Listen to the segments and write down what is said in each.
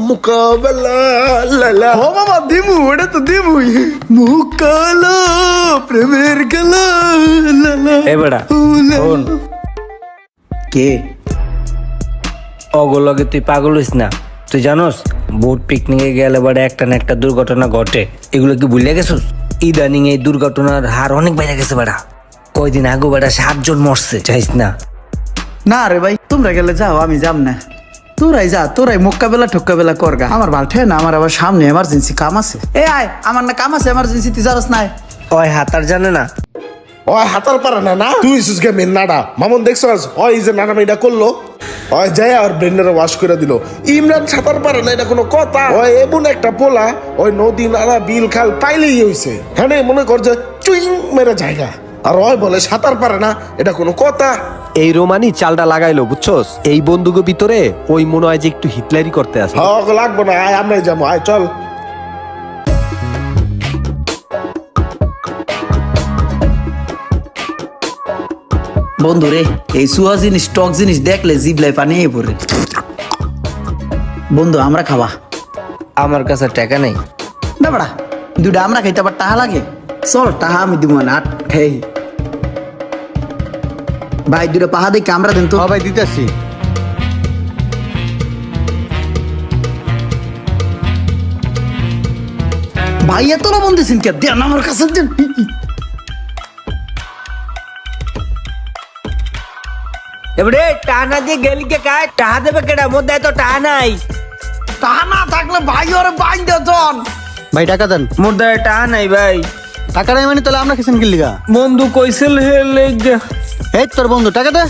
মুকাবেলা লালা। ও বাবা দিমু, এটা তো দিমুই। মুকালা প্রেমের গেলা লালা। এ বেড়া শোন, কে অগলগে তুই পাগল হইস না। তুই জানোস বোট পিকনিকে গেলে বাড়ে একটা না একটা দুর্ঘটনা ঘটে, এগুলো কি ভুলে গেছিস? ইদানিং এই দুর্ঘটনার হার অনেক বেড়ে গেছে বেড়া। কয়দিন আগে বেড়া 7 জন মরছে, চাইস না। না রে ভাই, তোমরা গেলে যাও, আমি যাব না। তোরাই যা, তোরাই মোকাবেলা ঠোকাবেলা করগা। আমার ভালঠে না, আমার আবার সামনে এমার্জেন্সি কাম আছে। এ আয়, আমার না কাম আছে এমার্জেন্সি, তুই জানাস না? ওই হাতার জানে না, ওই হাতার পারে না না, তুই সুসকে মেন নাডা মামুন দেখছস? ওই যে নাডা মেয়েটা করলো, ওই যায় আর ব্রেন্ডারে ওয়াশ করে দিল। ইমরান সাঁতার পারে না, এটা কোনো কথা? ওই এমন একটা পোলা, ওই নদী নালা বিল খাল পাইলেই হইছে, হ্যাঁ মনে কর যে চুইং মেরে জায়গা। আর ওই বলে সাঁতার পারে না, এটা কোনো কথা? এই রোমানি চালটা লাগাইলো, বুঝছস? এই বন্দুকের ভিতরে ওই মনে হয় যে একটু হিটলারি করতে আসে। হক লাগবো না, আয় আমরাই যাবো, আয় চল। বন্ধু রে, এই সুয়া জিনিস টক জিনিস দেখলে জিবলাই পানি পড়ে। বন্ধু আমরা খাবা? আমার কাছে টাকা নেই। না বড়া, দুটা আমরা খাইতে আবার টাহা লাগে। চল টাহা আমি দিব না, খেই ভাই। দুটা পাহা দেখে আমরা দেন তো। ভাই দিতেছি। ভাই এত না বন্ধেছেন কে? দেন আমার কাছে দেন। এবারে টানা দিয়ে গেলি কে কায় টাহা দেবে কেডা? মোর দায় তো টাহা নাই। টাহা না থাকলে ভাই ওরে বাইন দে জন। ভাই টাকা দেন। মোর দায় টাহা নাই ভাই। টাকা নাই মানে তাহলে আমরা কিসেন গিল্লিগা? বন্ধু কইছিল হে লেগা। এই তোর বন্ধু টাকা দে।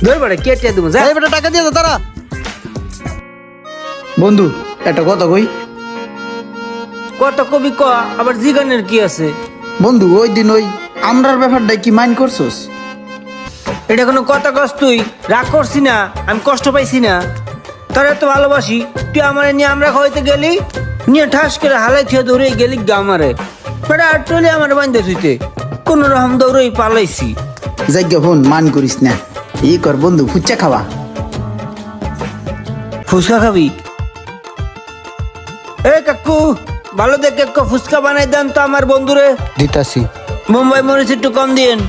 ধর বড় কেটে দেবো যা। এই বেটা টাকা দিয়ে দে তারা। বন্ধু একটা কথা কই। কত কবি ক, আবার জিগানের কি আছে? বন্ধু ওই দিন ওই আমরার ব্যাপারটাই কি মাইন্ড করছস? এটা কোনো কথা কস? তুই রাগ করছি না, আমি কষ্ট পাইছি না। তোর এত ভালোবাসি, তুই আমার নিয়ে আমরা খাইতে গেলি, নিয়ে ঠাস করে হালাই থিয়ে দৌড়ে গেলি গামারে। বেটা আর টলি আমার বান্ধে থুইতে কোন রকম দৌড়েই পালাইছি। যাইগা ফোন মান করিস না। ই কর বন্ধু, ফুচকা খাওয়া। ফুচকা খাবি? এ কাকু, ভালো দেখে একটু ফুচকা বানাই দেন তো আমার বন্ধুরে। দিতাছি। মুম্বাই মরিচ একটু কম দিয়েন।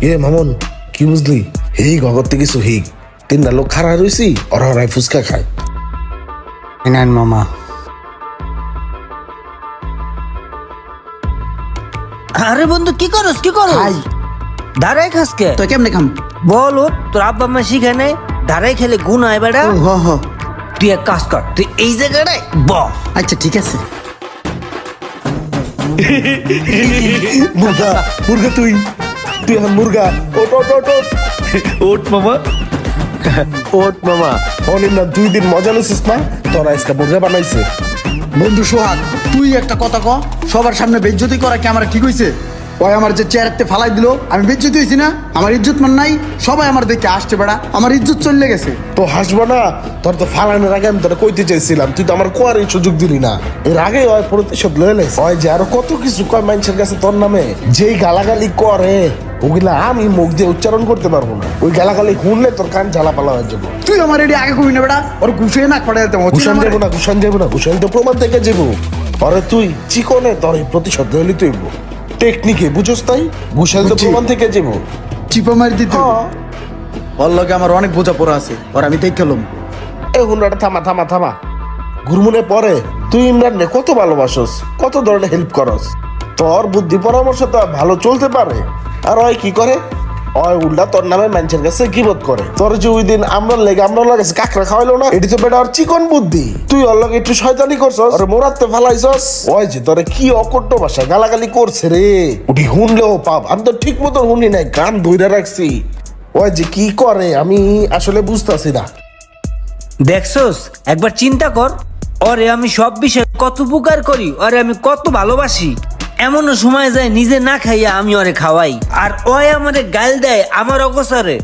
এ মামুন কি বুঝলি? হিগ অগত্যে কিছু হিগ, 3টা লোক খাড়া রইছি, ওরা ওরাই ফুচকা খায়। নেন মামা। আরে বন্ধু কি করস কি করস? খাই। দাঁড়াই খাসকে তো কেমনে খাম? বল, তোর আব্বা মা শিখানে দাঁড়াই খেলে গুণ হয় বেটা। ও হ হ। তুই এক কাজ কর, তুই এই জায়গাটায় আচ্ছা ঠিক আছে। মুরগা মুরগা, তুই তুই এখন মুরগা। ওট ওট ওট ওট ওট মামা, ওট মামা। অনেক না 2 দিন মজা লইছিস না, তোরা আজকে মুরগা বানাইছে। বন্ধু সোহাগ, তুই একটা কথা ক। সবার সামনে বেইজ্জতি করা কি আমার ঠিক হইছে? ওই আমার যে চেয়ারতে ফালাই দিল, আমি বেইজ্জতি হইছি না? আমার ইজ্জত মান নাই? সবাই আমার দেখে আসছে বেড়া, আমার ইজ্জত চলে গেছে। তো হাসবো না? তোর তো ফালানোর আগে আমি তোরা কইতে চাইছিলাম, তুই তো আমার কোয়ার সুযোগ দিলি না। এর আগে ওই প্রতিশোধ লয়ে লাইছে। ওই যে আরো কত কিছু কয় মানুষের কাছে তোর নামে, যেই গালাগালি করে ওগুলা আমি মুখ দিয়ে উচ্চারণ করতে পারবো না। ওই গালাগালি শুনলে তোর কান জ্বালাপালা হয়ে যাবো। তুই আমার এটি আগে কবি না বেড়া, ওর ঘুষিয়ে না পড়ে যেতে। ঘুষান যাবো না, ঘুষান যাবো না, ঘুষান তো প্রমাণ থেকে যাবো। আরে তুই চিকনে তোর এই প্রতিশোধ লইলি তুই টেকনিকে বুঝোস, তাই ঘুষাল তো প্রমাণ থেকে যাবো। চিপা মারি দিতে ওর লগে আমার অনেক বোঝা পড়া আছে, ওর আমি দেখ খেলাম। এ হুন্ডাটা থামা থামা থামা। ঘুরমুনে পরে তুই ইমরান নে কত ভালোবাসস, কত ধরনের হেল্প করস। তোর বুদ্ধি পরামর্শ তো ভালো চলতে পারে, আর ওই কি করে? ওই উল্টা তোর নামে মানুষের কাছে গিবত করে। তোর যে ওই দিন আমরা কাছে কাকড়া খাওয়াইলো না, এটি তো বেটা ওর চিকন বুদ্ধি। তুই ওর লগে একটু শয়তানি করছস, ওরে মোরাতে ফালাইছস। ওই যে তোরে কি অকট্য ভাষা গালাগালি করছে রে, উঠি শুনলেও পাপ। আমি তো ঠিক মতো শুনি নাই, গান ধইরা রাখছি। ওই যে কি করে আমি আসলে বুঝতেছি না। দেখছস, একবার চিন্তা কর, ওরে আমি সব বিষয়ে কত উপকার করি, ওরে আমি কত ভালোবাসি। এমনও সময় যায় নিজে না খাইয়া আমি ওরে খাওয়াই, আর ওই আমারে গাল দেয় আমার অগোচরে।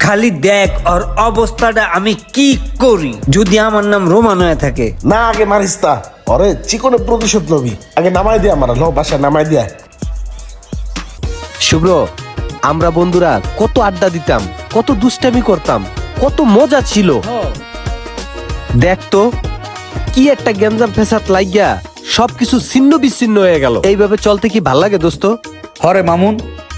খালি দেখ ওর অবস্থাটা আমি কি করি যদি আমার নাম রোমান হয়ে থাকে। না আগে মারিস তা, ওরে চিকনে প্রতিশোধ লবি। আগে নামাই দিয়া আমার ল বাসা নামাই দিয়া। শুভ্র, আমরা বন্ধুরা কত আড্ডা দিতাম, কত দুষ্টামি করতাম, কত মজা ছিল। দেখ তো কি একটা গ্যাঞ্জাম ফেসাদ লাগিয়া সবকিছু ছিন্ন বিচ্ছিন্ন হয়ে গেল। এইভাবে চলতে কি ভাল লাগে দোস্ত? হরে মামুন,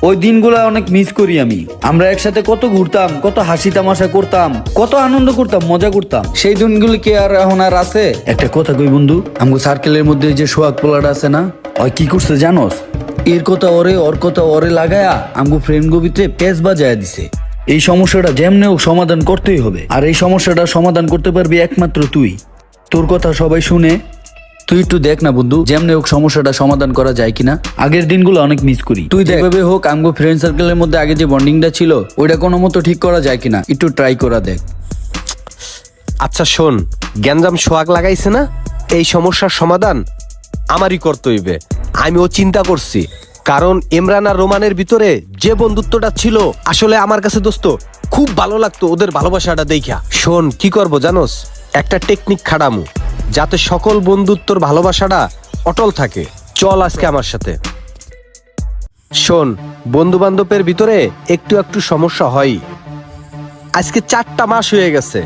ওই দিনগুলো অনেক মিস করি আমি। আমরা একসাথে কত ঘুরতাম, কত হাসি তামাশা করতাম, কত আনন্দ করতাম, মজা করতাম। সেই দিনগুলো কি আর এখন আর আছে? একটা কথা কই বন্ধু, আমগো সার্কেলের মধ্যে যে সোহাগ পোলাটা আছে না, ওই কি করছে জানোস? এর কথা ওর কথা ওরে লাগায়া আমগো ফ্রেন্ড গবিতে পেঁচ বাজায়া দিছে। এই সমস্যাটা যেমনে হোক সমাধান করতেই হবে, আর এই সমস্যাটা সমাধান করতে পারবি একমাত্র তুই। তোর কথা সবাই শুনে, তুই একটু দেখ না বন্ধু, যেমনি হোক সমস্যাটা সমাধান করা যায় কিনা। আগের দিনগুলো অনেক মিস করি। তুই যেভাবে হোক আমগো ফ্রেন্ড সার্কেলের মধ্যে আগে যে বন্ডিংটা ছিল ওইটা কোনো মতো ঠিক করা যায় কিনা একটু ট্রাই করা দেখ। আচ্ছা শোন, গ্যাঞ্জাম সোহাগ লাগাইছে না, এই সমস্যার সমাধান আমারই করতে হইবে। আমিও চিন্তা করছি, কারণ ইমরান আর রোমানের ভিতরে যে বন্ধুত্বটা ছিল আসলে আমার কাছে দোস্ত খুব ভালো লাগতো ওদের ভালোবাসাটা দেখা। শোন কি করব জানোস, একটা টেকনিক খাটামু যাতে সকল বন্ধুত্বর ভালোবাসাটা অটল থাকে। চল আজকে আমার সাথে। শোন, বন্ধু বান্ধবের ভিতরে একটু একটু সমস্যা হয়। আজকে 4টা মাস হয়ে গেছে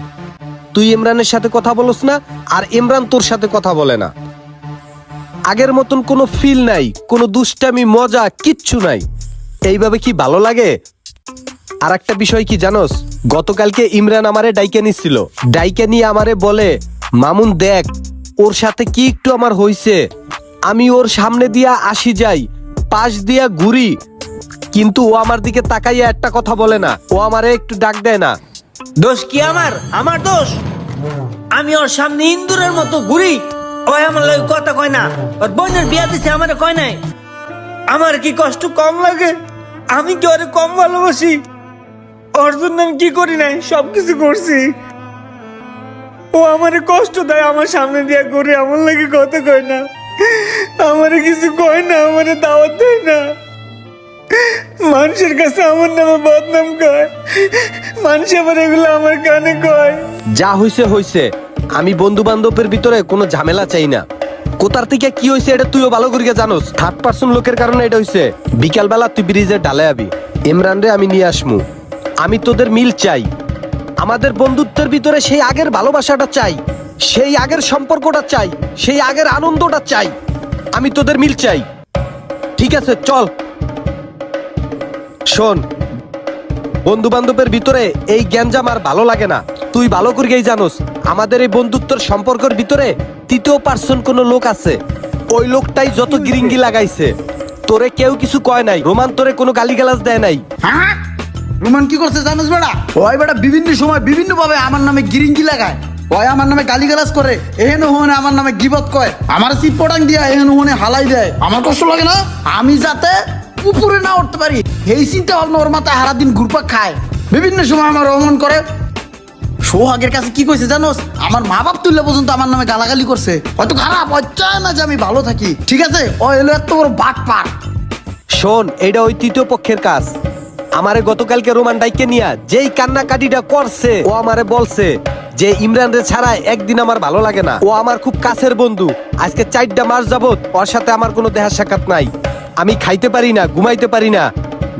তুই ইমরানের সাথে কথা বলস না, আর ইমরান তোর সাথে কথা বলে না। আগের মতন কোনো ফিল নাই, কোনো দুষ্টামি মজা কিচ্ছু নাই। এইভাবে কি ভালো লাগে? আর একটা বিষয় কি জানোস, গতকালকে ইমরান আমারে ডাইকে নিছিল। ডাইকে নিয়ে আমারে বলে, মামুন দেখ ওর সাথে কি একটু আমার হইছে, আমি ওর সামনে দিয়া আসি যাই, পাশ দিয়া ঘুরি, কিন্তু ও আমার দিকে তাকাইয়া একটা কথা বলে না, ও আমারে একটু ডাক দেয় না। দোষ কি আমার দোষ? আমি ওর সামনে ইন্দুরের মতো ঘুরি, ওই আমার লাগে কথা কয় না। ওর বোনের বিয়া দিছে আমারে কয় নাই। আমার কি কষ্ট কম লাগে? আমি কি ওরে কম ভালোবাসি? ওর জন্য আমি কি করি নাই? সবকিছু করছি। ও আমারে কষ্ট দেয়, আমার সামনে দিয়া ঘুরে, আমার লাগে কথা কয় না, আমারে কিছু কয় না, আমারে দাওয়াত দেয় না। মানুষের কাছে আমার নামে বদনাম কয়, মানুষ আবার এগুলো আমার কানে কয়। যা হইছে হইছে, আমি বন্ধু বান্ধবের ভিতরে কোনো ঝামেলা চাই না। কোথার থেকে কি হইছে এটা তুইও ভালো করে জানোস। 3rd লোকের কারণে এটা হইছে। বিকালবেলা তুই ব্রিজের ডালে আবি, ইমরান রে আমি নিয়ে আসমু। আমি তোদের মিল চাই, আমাদের বন্ধুত্বের ভিতরে সেই আগের ভালোবাসাটা চাই, সেই আগের সম্পর্কটা চাই, সেই আগের আনন্দটা চাই। আমি তোদের মিল চাই, ঠিক আছে? চল। শোন, বন্ধু বান্ধবের ভিতরে এই গ্যাঞ্জাম আর ভালো লাগে না। তুই ভালো করেই জানোস আমাদের এই বন্ধুত্বের সম্পর্কের ভিতরে 3য় পার্সন কোনো লোক আছে। ওই লোকটাই যত গিরিঙ্গি লাগাইছে। তোরে কেউ কিছু কয় নাই, রোমান তোরে কোনো গালিগালাজ দেয় নাই। হ্যাঁ, রোমান কি করছে জানোস বেটা? ওই বেটা বিভিন্ন সময় বিভিন্ন ভাবে আমার নামে গিরিঙ্গি লাগায়। ওই আমার নামে গালিগালাজ করে, এহেন ওহনে আমার নামে গিবত কয়, আমার সিট পটাং দিয়া এহেন ওহনে হালাই দেয়। আমার কষ্ট লাগে না? আমি যাতে উপরে না উঠতে পারি এই চিন্তা ভাবনা ওর মাথায় সারাদিন ঘুরপাক খায়। বিভিন্ন সময় আমার অমন করে। সোহাগের কাছে কি কইছে জানোস? আমার মা বাপ তুললে পর্যন্ত আমার নামে গালাগালি করছে। হয়তো খারাপ, হয় চায় না যে আমি ভালো থাকি, ঠিক আছে? ও এলো এত বড় বাট পার। শোন, এইটা ওই 3য় পক্ষের কাজ। আমারে গতকালকে রোমান ডাইকে নিয়া যেই কান্নাকাটিটা করছে, ও আমারে বলছে যে ইমরান রে ছাড়া একদিন আমার ভালো লাগে না। ও আমার খুব কাছের বন্ধু। আজকে 4টা মাস যাবত ওর সাথে আমার কোনো দেখা সাক্ষাৎ নাই। আমি খাইতে পারি না, ঘুমাইতে পারি না।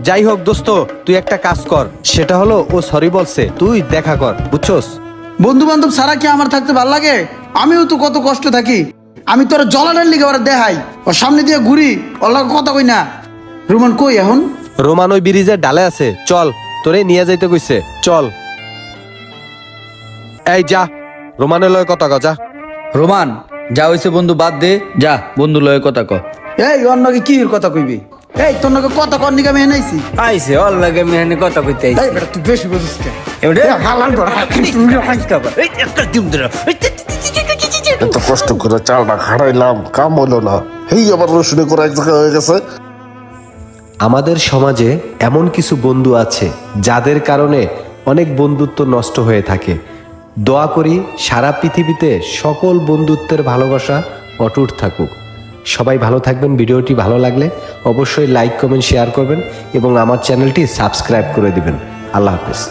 যাই হোক দোস্ত, তুই একটা কাজ কর, সেটা হলো ও সরি বলছে, তুই দেখা কর, বুঝছস? বন্ধু বান্ধব ছাড়া কি আমার থাকতে ভাল লাগে? আমিও তো কত কষ্ট থাকি। আমি তোর জলানের লিগে ওরা দেখাই, ওর সামনে দিয়ে ঘুরি, ওর লাগে কথা কই না। রোমান কই এখন? রোমান ওই ব্রিজের ডালে আছে, চল, তোরে নিয়ে যাইতে কইছে, চল। এই যা, রোমানের লয় কথা কও, যা। রোমান, যা হইছে বন্ধু বাদ দে, যা বন্ধু লয়ে কথা ক। এই অন্যকে কি কথা কইবি? এই তোর নাকি কথা কর নিকে আমি এনেছি। আইছে ওর লাগে মেহানি কথা কইতে আইছে। এই বেটা তুই বেশি বুঝিস কে? এত কষ্ট করে চালটা খাড়াইলাম, কাম হলো না। এই আবার রসুনে করে এক জায়গায় হয়ে গেছে। আমাদের সমাজে এমন কিছু বন্ধু আছে যাদের কারণে অনেক বন্ধুত্ব নষ্ট হয়ে থাকে। দোয়া করি সারা পৃথিবীতে সকল বন্ধুত্বের ভালোবাসা অটুট থাকুক। সবাই ভালো থাকবেন। ভিডিওটি ভালো লাগলে অবশ্যই লাইক, কমেন্ট, শেয়ার করবেন এবং আমার চ্যানেলটি সাবস্ক্রাইব করে দিবেন। আল্লাহ হাফেজ।